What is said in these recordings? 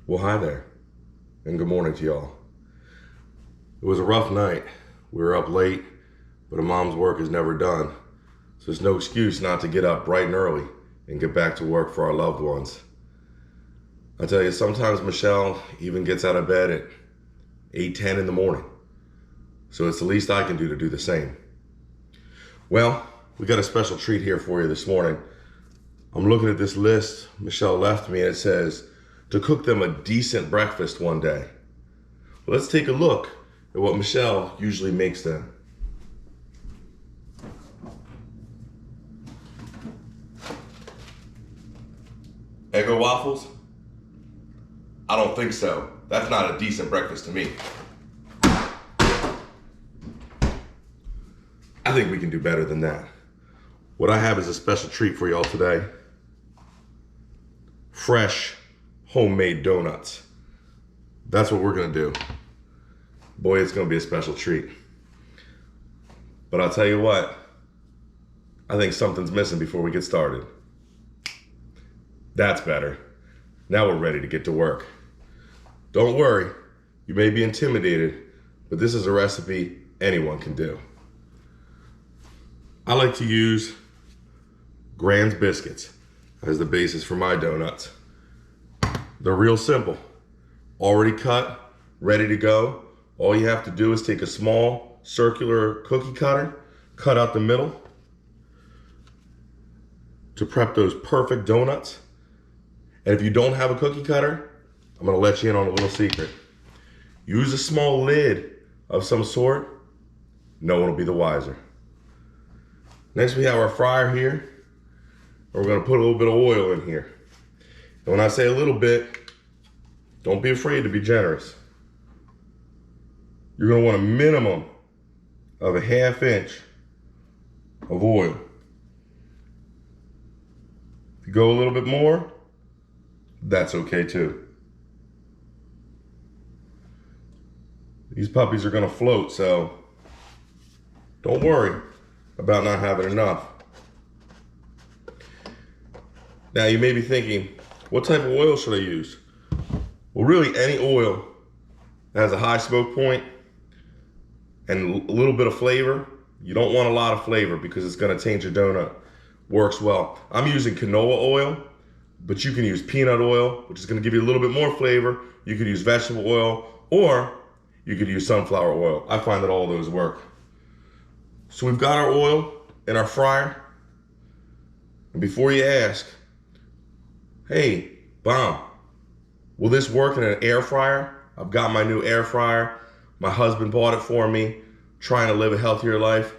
Well, hi there, and good morning to y'all. It was a rough night. We were up late, but a mom's work is never done, so there's no excuse not to get up bright and early and get back to work for our loved ones. I tell you, sometimes Michelle even gets out of bed at 8:10 in the morning, so it's the least I can do to do the same. Well, we got a special treat here for you this morning. I'm looking at this list Michelle left me, and it says to cook them a decent breakfast one day. Well, let's take a look at what Michelle usually makes them. Eggo waffles? I don't think so. That's not a decent breakfast to me. I think we can do better than that. What I have is a special treat for y'all today. Fresh, homemade donuts. That's what we're gonna do. Boy, it's gonna be a special treat. But I'll tell you what, I think something's missing before we get started. That's better. Now we're ready to get to work. Don't worry, you may be intimidated, but this is a recipe anyone can do. I like to use Grand's biscuits as the basis for my donuts. They're real simple. Already cut, ready to go. All you have to do is take a small circular cookie cutter, cut out the middle to prep those perfect donuts. And if you don't have a cookie cutter, I'm gonna let you in on a little secret. Use a small lid of some sort. No one will be the wiser. Next we have our fryer here. We're gonna put a little bit of oil in here. And when I say a little bit, don't be afraid to be generous. You're gonna want a minimum of a 1/2 inch of oil. If you go a little bit more, that's okay too. These puppies are gonna float, so don't worry about not having enough. Now you may be thinking, what type of oil should I use? Well, really any oil that has a high smoke point and a little bit of flavor. You don't want a lot of flavor because it's gonna taint your donut. Works well. I'm using canola oil, but you can use peanut oil, which is gonna give you a little bit more flavor. You could use vegetable oil, or you could use sunflower oil. I find that all those work. So we've got our oil in our fryer. And before you ask, hey, Bomb, will this work in an air fryer? I've got my new air fryer. My husband bought it for me, trying to live a healthier life.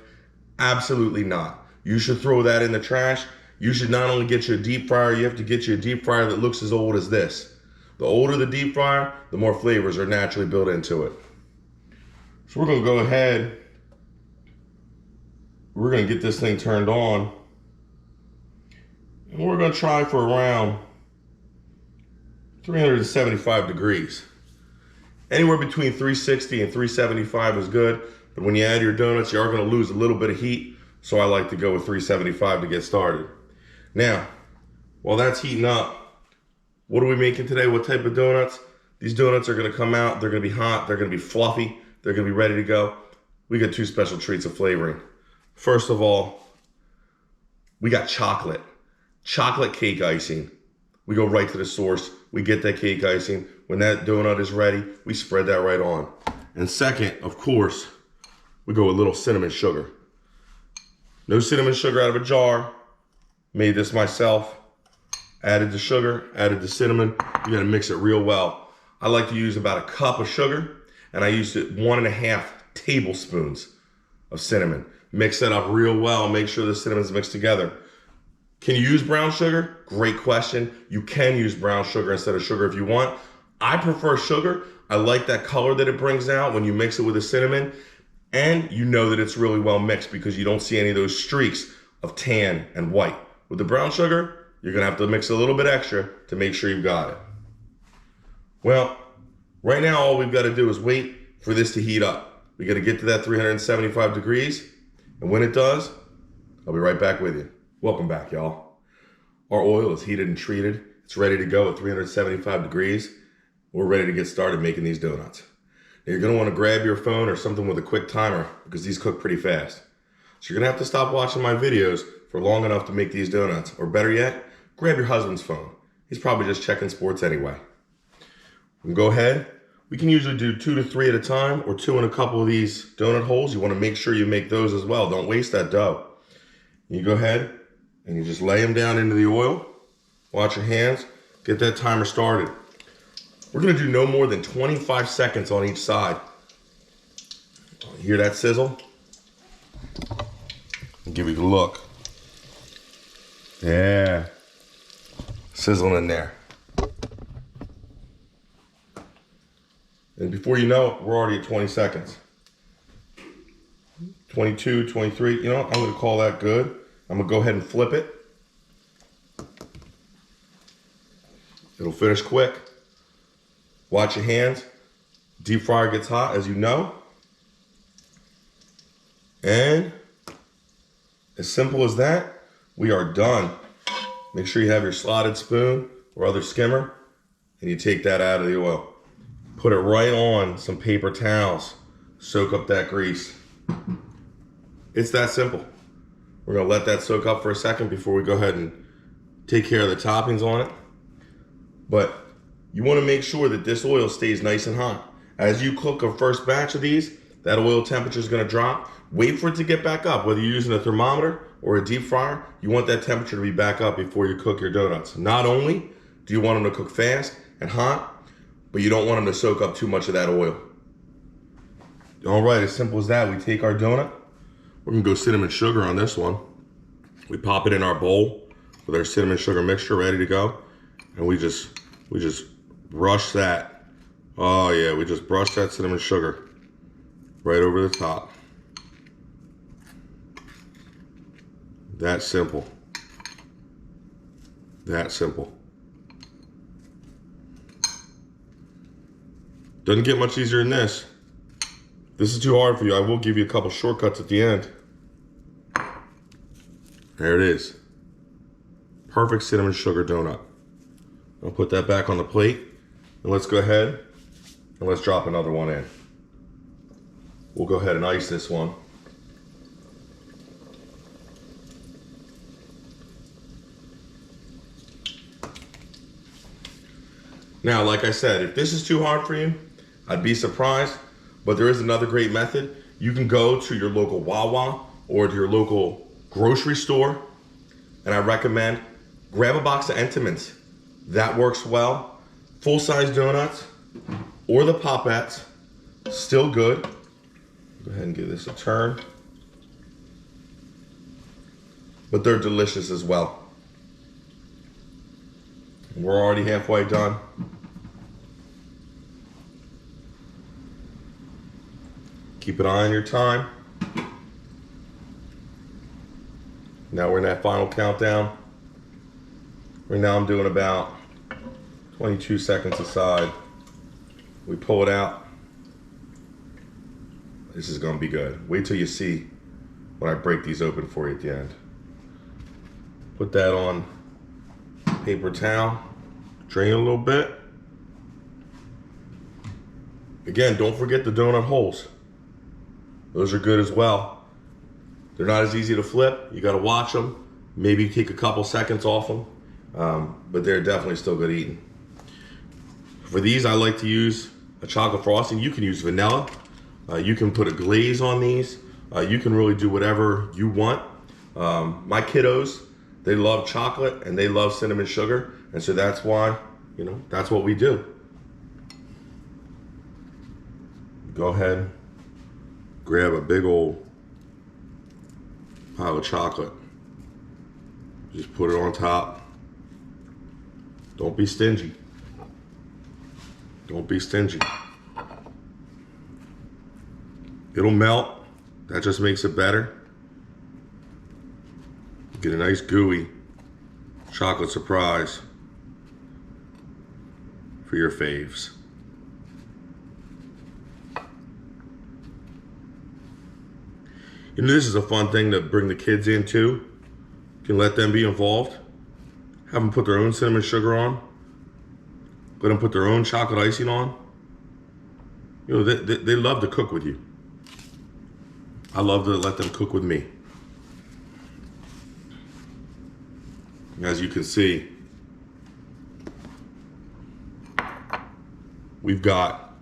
Absolutely not. You should throw that in the trash. You should not only get you a deep fryer, you have to get you a deep fryer that looks as old as this. The older the deep fryer, the more flavors are naturally built into it. So we're gonna go ahead, we're gonna get this thing turned on, and we're gonna try for around 375 degrees. Anywhere between 360 and 375 is good, but when you add your donuts, you are gonna lose a little bit of heat, so I like to go with 375 to get started. Now, while that's heating up, what are we making today? What type of donuts? These donuts are gonna come out, they're gonna be hot, they're gonna be fluffy, they're gonna be ready to go. We got 2 special treats of flavoring. First of all, we got chocolate cake icing. We go right to the source. We get that cake icing. When that donut is ready, we spread that right on. And second, of course, we go with a little cinnamon sugar. No cinnamon sugar out of a jar. Made this myself. Added the sugar, added the cinnamon. You gotta mix it real well. I like to use about a cup of sugar, and I used 1.5 tablespoons of cinnamon. Mix that up real well. Make sure the cinnamon's mixed together. Can you use brown sugar? Great question. You can use brown sugar instead of sugar if you want. I prefer sugar. I like that color that it brings out when you mix it with the cinnamon. And you know that it's really well mixed because you don't see any of those streaks of tan and white. With the brown sugar, you're gonna have to mix a little bit extra to make sure you've got it. Well, right now all we've gotta do is wait for this to heat up. We gotta get to that 375 degrees. And when it does, I'll be right back with you. Welcome back, y'all. Our oil is heated and treated. It's ready to go at 375 degrees. We're ready to get started making these donuts. Now you're gonna wanna grab your phone or something with a quick timer because these cook pretty fast. So you're gonna have to stop watching my videos for long enough to make these donuts. Or better yet, grab your husband's phone. He's probably just checking sports anyway. And go ahead. We can usually do 2 to 3 at a time or 2 in a couple of these donut holes. You wanna make sure you make those as well. Don't waste that dough. You go ahead and you just lay them down into the oil. Watch your hands. Get that timer started. We're gonna do no more than 25 seconds on each side. Hear that sizzle? I'll give you a look. Yeah. Sizzling in there. And before you know it, we're already at 20 seconds. 22, 23, you know, I'm gonna call that good. I'm gonna go ahead and flip it. It'll finish quick. Watch your hands. Deep fryer gets hot, as you know. And as simple as that, we are done. Make sure you have your slotted spoon or other skimmer, and you take that out of the oil. Put it right on some paper towels. Soak up that grease. It's that simple. We're gonna let that soak up for a second before we go ahead and take care of the toppings on it. But you wanna make sure that this oil stays nice and hot. As you cook a first batch of these, that oil temperature is gonna drop. Wait for it to get back up. Whether you're using a thermometer or a deep fryer, you want that temperature to be back up before you cook your donuts. Not only do you want them to cook fast and hot, but you don't want them to soak up too much of that oil. All right, as simple as that, we take our donut. We're gonna go cinnamon sugar on this one. We pop it in our bowl with our cinnamon sugar mixture ready to go. And we just brush that. Oh yeah, we just brush that cinnamon sugar right over the top. That simple. That simple. Doesn't get much easier than this. If this is too hard for you, I will give you a couple shortcuts at the end. There it is. Perfect cinnamon sugar donut. I'll put that back on the plate. And let's go ahead and let's drop another one in. We'll go ahead and ice this one. Now, like I said, if this is too hard for you, I'd be surprised, but there is another great method. You can go to your local Wawa or to your local grocery store, and I recommend grab a box of Entenmann's. That works well. Full-size donuts or the Popettes, still good. Go ahead and give this a turn. But they're delicious as well. We're already halfway done. Keep an eye on your time. Now we're in that final countdown. Right now I'm doing about 22 seconds aside. We pull it out. This is gonna be good. Wait till you see when I break these open for you at the end. Put that on paper towel, drain a little bit. Again, don't forget the donut holes. Those are good as well. They're not as easy to flip. You gotta watch them. Maybe take a couple seconds off them, but they're definitely still good eating. For these, I like to use a chocolate frosting. You can use vanilla. You can put a glaze on these. You can really do whatever you want. My kiddos, they love chocolate and they love cinnamon sugar. And so that's why, you know, that's what we do. Go ahead, grab a big old pile of chocolate. Just put it on top. Don't be stingy. Don't be stingy. It'll melt. That just makes it better. Get a nice gooey chocolate surprise for your faves. You know, this is a fun thing to bring the kids into. You can let them be involved. Have them put their own cinnamon sugar on. let them put their own chocolate icing on. You know, they love to cook with you. I love to let them cook with me. As you can see, we've got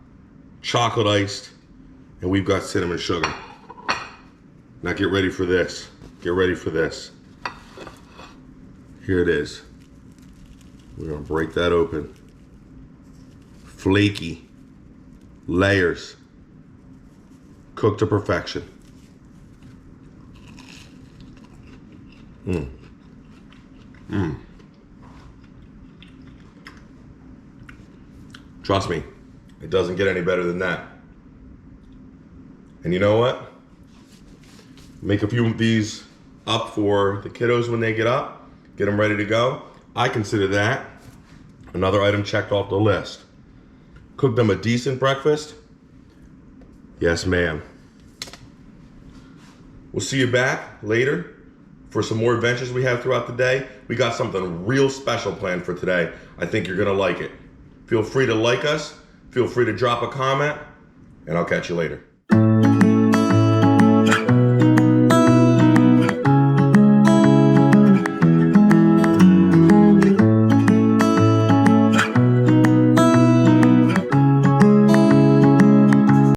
chocolate iced and we've got cinnamon sugar. Now get ready for this. Get ready for this. Here it is. We're gonna break that open. Flaky layers, cooked to perfection. Trust me, it doesn't get any better than that. And you know what? Make a few of these up for the kiddos when they get up. Get them ready to go. I consider that another item checked off the list. Cook them a decent breakfast. Yes, ma'am. We'll see you back later for some more adventures we have throughout the day. We got something real special planned for today. I think you're gonna like it. Feel free to like us. Feel free to drop a comment, and I'll catch you later.